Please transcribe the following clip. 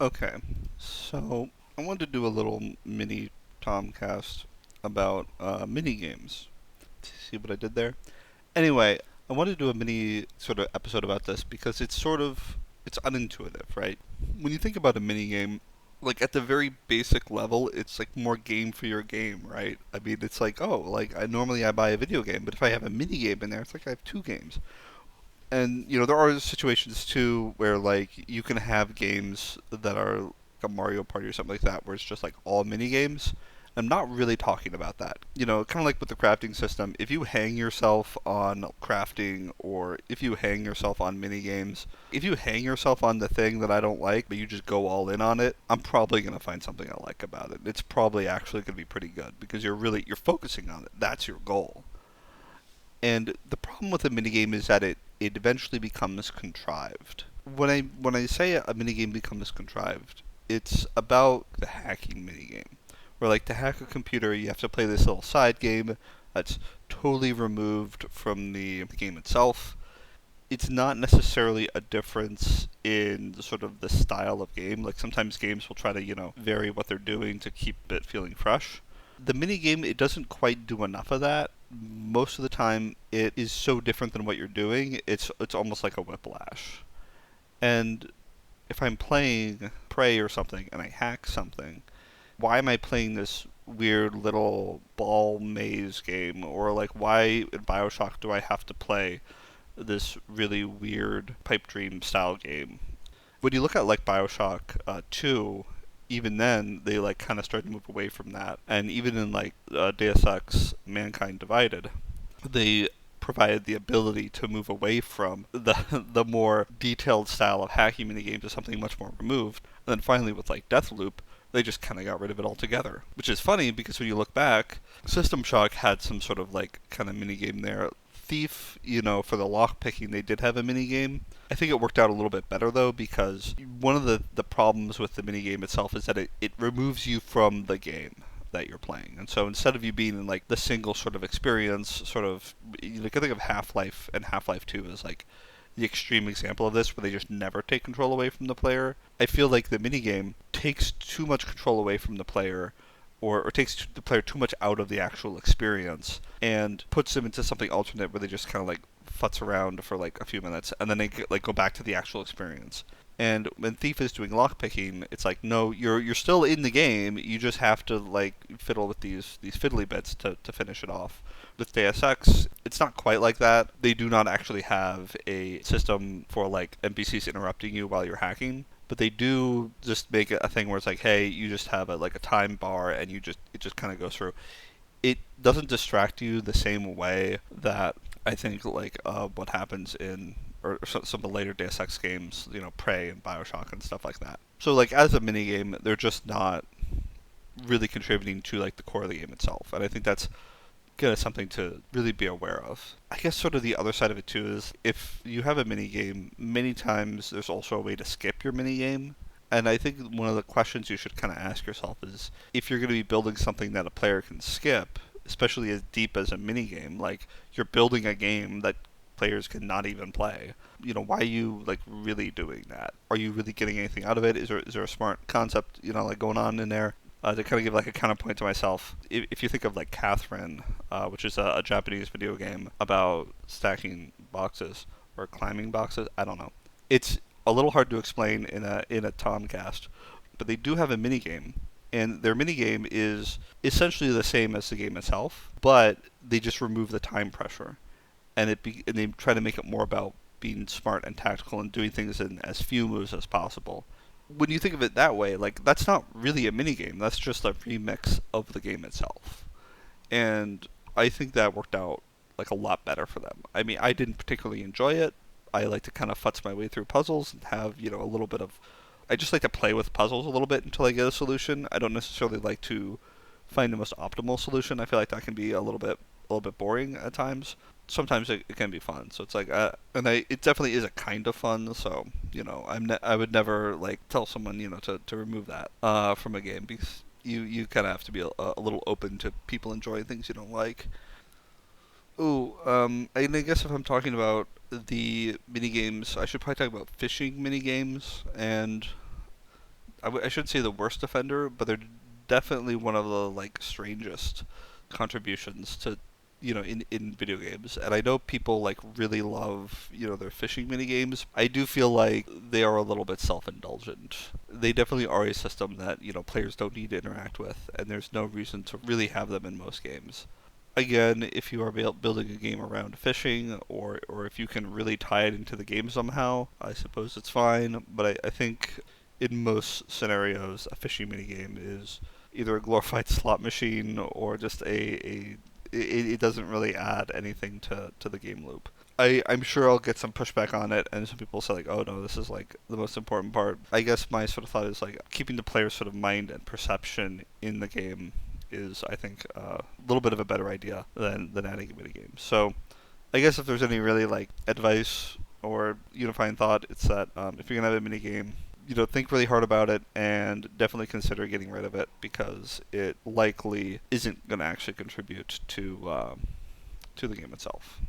Okay, so I wanted to do a little mini Tomcast about mini games. See what I did there? Anyway, I wanted to do a mini sort of episode about this because it's unintuitive, right? When you think about a mini game, like at the very basic level, it's like more game for your game, right? I mean, it's like, oh, like I buy a video game, but if I have a mini game in there, it's like I have two games. And there are situations too where like you can have games that are like a Mario Party or something like that, where it's just like all mini games. I'm not really talking about that. Kind of like with the crafting system. If you hang yourself on crafting, or if you hang yourself on mini games, if you hang yourself on the thing that I don't like, but you just go all in on it, I'm probably gonna find something I like about it. It's probably actually gonna be pretty good because you're focusing on it. That's your goal. And the problem with a minigame is that it eventually becomes contrived. When I say a minigame becomes contrived, it's about the hacking minigame. Where like to hack a computer, you have to play this little side game that's totally removed from the game itself. It's not necessarily a difference in the sort of the style of game. Like sometimes games will try to, vary what they're doing to keep it feeling fresh. The minigame, it doesn't quite do enough of that. Most of the time, it is so different than what you're doing, it's almost like a whiplash. And if I'm playing Prey or something and I hack something, why am I playing this weird little ball maze game? Or like, why in Bioshock do I have to play this really weird pipe dream style game? When you look at like Bioshock 2, even then they like kind of started to move away from that. And even in like Deus Ex Mankind Divided, they provided the ability to move away from the the more detailed style of hacking minigames to something much more removed. And then finally with like Deathloop, they just kind of got rid of it altogether. Which is funny because when you look back, System Shock had some sort of like kind of minigame there. Thief, for the lock picking, they did have a minigame. I think it worked out a little bit better though, because one of the problems with the minigame itself is that it removes you from the game that you're playing. And so instead of you being in like the single sort of experience, sort of, you can think of Half-Life and Half-Life 2 as like the extreme example of this, where they just never take control away from the player. I feel like the minigame takes too much control away from the player, or takes the player too much out of the actual experience and puts them into something alternate where they just kind of like futz around for like a few minutes and then they like go back to the actual experience. And when Thief is doing lockpicking, it's like, no, you're still in the game. You just have to like fiddle with these fiddly bits to finish it off. With Deus Ex, it's not quite like that. They do not actually have a system for like NPCs interrupting you while you're hacking, but they do just make it a thing where it's like, hey, you just have like a time bar and it just kind of goes through. It doesn't distract you the same way that I think like what happens in or some of the later Deus Ex games, Prey and Bioshock and stuff like that. So like as a mini game, they're just not really contributing to like the core of the game itself, and I think that's kind of something to really be aware of. I guess sort of the other side of it too is if you have a mini game, many times there's also a way to skip your mini game. And I think one of the questions you should kind of ask yourself is if you're going to be building something that a player can skip, especially as deep as a mini game, like you're building a game that players can not even play. Why are you like really doing that? Are you really getting anything out of it? Is there a smart concept, like going on in there? To kind of give like a counterpoint to myself, if you think of like Catherine, which is a Japanese video game about stacking boxes or climbing boxes, I don't know. It's a little hard to explain in a Tomcast, but they do have a mini game, and their mini game is essentially the same as the game itself, but they just remove the time pressure, and and they try to make it more about being smart and tactical and doing things in as few moves as possible. When you think of it that way, like that's not really a mini game. That's just a remix of the game itself, and I think that worked out like a lot better for them. I mean, I didn't particularly enjoy it. I like to kind of futz my way through puzzles and have a little bit of. I just like to play with puzzles a little bit until I get a solution. I don't necessarily like to find the most optimal solution. I feel like that can be a little bit boring at times. Sometimes it can be fun. So it's like, it definitely is a kind of fun. So I would never like tell someone to remove that from a game, because you kind of have to be a little open to people enjoying things you don't like. Ooh, and I guess if I'm talking about the mini games, I should probably talk about fishing mini games. And I shouldn't say the worst offender, but they're definitely one of the like strangest contributions to in video games. And I know people like really love their fishing mini games. I do feel like they are a little bit self-indulgent. They definitely are a system that players don't need to interact with, and there's no reason to really have them in most games. Again, if you are building a game around fishing, or if you can really tie it into the game somehow, I suppose it's fine. But I think in most scenarios, a fishing minigame is either a glorified slot machine or just it doesn't really add anything to the game loop. I'm sure I'll get some pushback on it, and some people say like, "Oh no, this is like the most important part." I guess my sort of thought is like keeping the player's sort of mind and perception in the game is, I think, a little bit of a better idea than adding a minigame. So I guess if there's any really like advice or unifying thought, it's that if you're gonna have a minigame, think really hard about it and definitely consider getting rid of it because it likely isn't gonna actually contribute to the game itself.